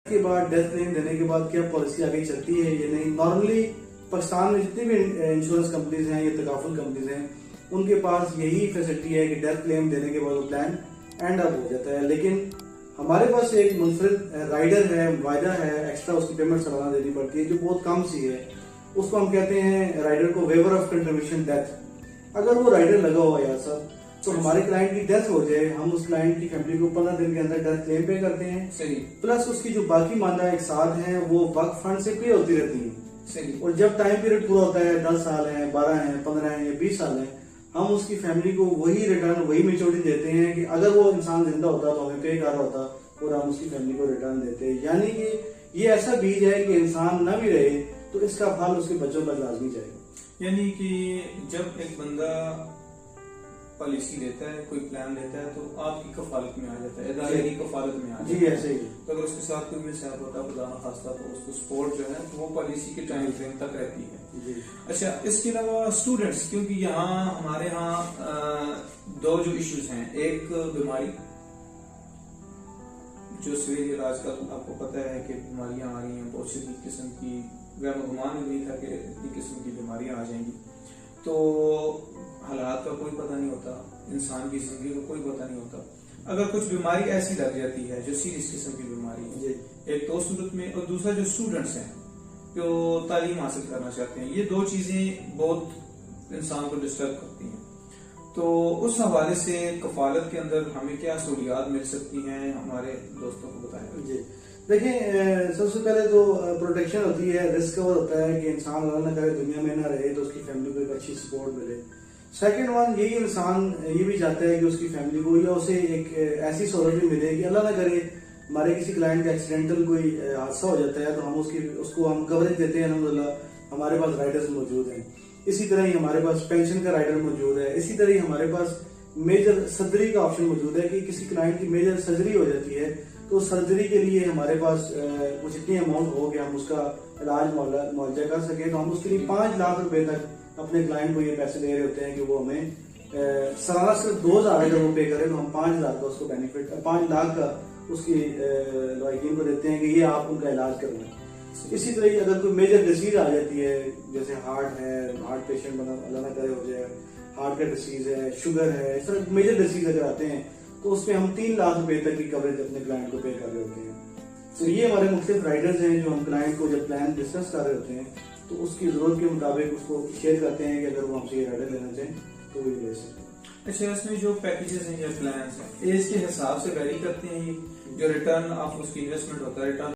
के बाद death claim देने के बाद क्या पॉलिसी आगे चलती है ये नहीं। नॉर्मली पाकिस्तान में जितनी भी इंश्योरेंस कंपनीज हैं या तकाफुल कंपनीज हैं उनके पास यही फैसिलिटी है कि डेथ क्लेम देने के बाद वो प्लान एंड अप हो जाता है। लेकिन हमारे पास एक मुनफरिद राइडर है, वायदा है, एक्स्ट्रा उसकी पेमेंट सालाना देनी पड़ती है जो बहुत कम सी है। उसको हम कहते हैं राइडर को वेवर ऑफ कंट्रीब्यूशन डेथ। अगर वो राइडर लगा हुआ है सब तो हमारे क्लाइंट की डेथ हो जाए, हम उस क्लाइंट की फैमिली को 15 दिन के अंदर डेथ क्लेम पे करते हैं। सही। प्लस उसकी जो बाकी मानदा एक साथ हैं वो वक्फ फंड से पे होती रहती है। सही। और जब टाइम पीरियड पूरा होता है 10 साल है, 12 है, 15 है या 20 साल है, हम उसकी फैमिली को वही रिटर्न, वही मेच्योरिटी देते हैं कि अगर वो इंसान जिंदा होता तो हमें पे कर रहा होता और हम उसकी फैमिली को रिटर्न देते हैं। यानी कि ये ऐसा बीज है कि इंसान न भी रहे तो इसका फल उसके बच्चों पर लाजमी जाएगा। यानी कि जब एक बंदा पॉलिसी लेता है, कोई प्लान लेता है तो आपकी कफालत में आ जाता है, इदारे की कफालत में आ जाता है। जी ऐसे ही। तो अगर उसके साथ कोई मिसहैप होता है खुदा न खास्ता तो उसको सपोर्ट जो है वो पॉलिसी के टाइम फ्रेम तक रहती है। जी। अच्छा, इसके अलावा स्टूडेंट्स, क्योंकि यहाँ हमारे यहाँ दो जो इश्यूज हैं, एक बीमारी जो सिविल आजकल आपको पता है कि बीमारियां आ रही हैं बहुत सी किस्म की, वह गुमान नहीं था कि इतनी किस्म की बीमारियां आ जाएंगी। तो हालात का कोई पता नहीं होता, इंसान की जिंदगी का कोई पता नहीं होता। अगर कुछ बीमारी ऐसी लग जाती है जो सीरियस किस्म की बीमारी है, एक तो सूरत में, और दूसरा जो स्टूडेंट्स हैं जो तालीम हासिल करना चाहते हैं, ये दो चीजें बहुत इंसान को डिस्टर्ब करती हैं। तो उस हवाले से कफालत के अंदर हमें क्या सहूलियात मिल सकती हैं, हमारे दोस्तों को बताएं। जी देखिए, सबसे पहले तो प्रोटेक्शन होती है, रिस्क कवर होता है कि इंसान अल्लाह न करे दुनिया में ना रहे तो उसकी फैमिली को एक अच्छी सपोर्ट मिले। सेकंड वन, यही इंसान ये भी चाहता है कि उसकी फैमिली को या उसे एक ऐसी सहूलत भी मिले कि अल्लाह न करे हमारे किसी क्लाइंट का एक्सीडेंटल कोई हादसा हो जाता है तो हम उसको हम कवरेज देते हैं। अल्हम्दुलिल्लाह हमारे पास राइडर्स मौजूद हैं। इसी तरह ही हमारे पास पेंशन का राइडर मौजूद है। इसी तरह ही हमारे पास मेजर सर्जरी का ऑप्शन मौजूद है कि किसी क्लाइंट की मेजर सर्जरी हो जाती है तो सर्जरी के लिए हमारे पास कुछ इतनी अमाउंट हो कि हम उसका इलाज मुआवजा कर सके। तो हम उसके लिए 5 लाख रुपए तक अपने क्लाइंट को ये पैसे दे रहे होते हैं कि वो हमें सालाना सिर्फ 2,000 अगर वो पे करे तो हम 5 लाख का उसको बेनिफिट, 5 लाख का उसकी लॉयकीन को देते हैं कि ये आप उनका इलाज करवाएं। इसी तरह ही अगर कोई मेजर डिसीज आ जाती है, जैसे हार्ट है, हार्ट पेशेंट बना अल्लाह ना करे हो जाए, हार्ट का डिसीज है, शुगर है, इस तरह मेजर डिसीज अगर आते हैं तो उसमें हम 3 लाख रुपए तक की कवरेज अपने क्लाइंट को पे कर रहे होते हैं। तो ये हमारे मुख्तलिफ राइडर्स हैं जो हम क्लाइंट को जब प्लान डिस्कस कर रहे होते हैं तो उसकी जरूरत के मुताबिक उसको शेयर करते हैं कि अगर वो हमसे ये राइडर लेना चाहें तो वो ले सकते हैं। अच्छा, इसमें जो पैकेजेस हैं या प्लान हैं, एज के हिसाब से वैरी करते हैं, जो रिटर्न ऑफ उसकी इन्वेस्टमेंट होता है, रिटर्न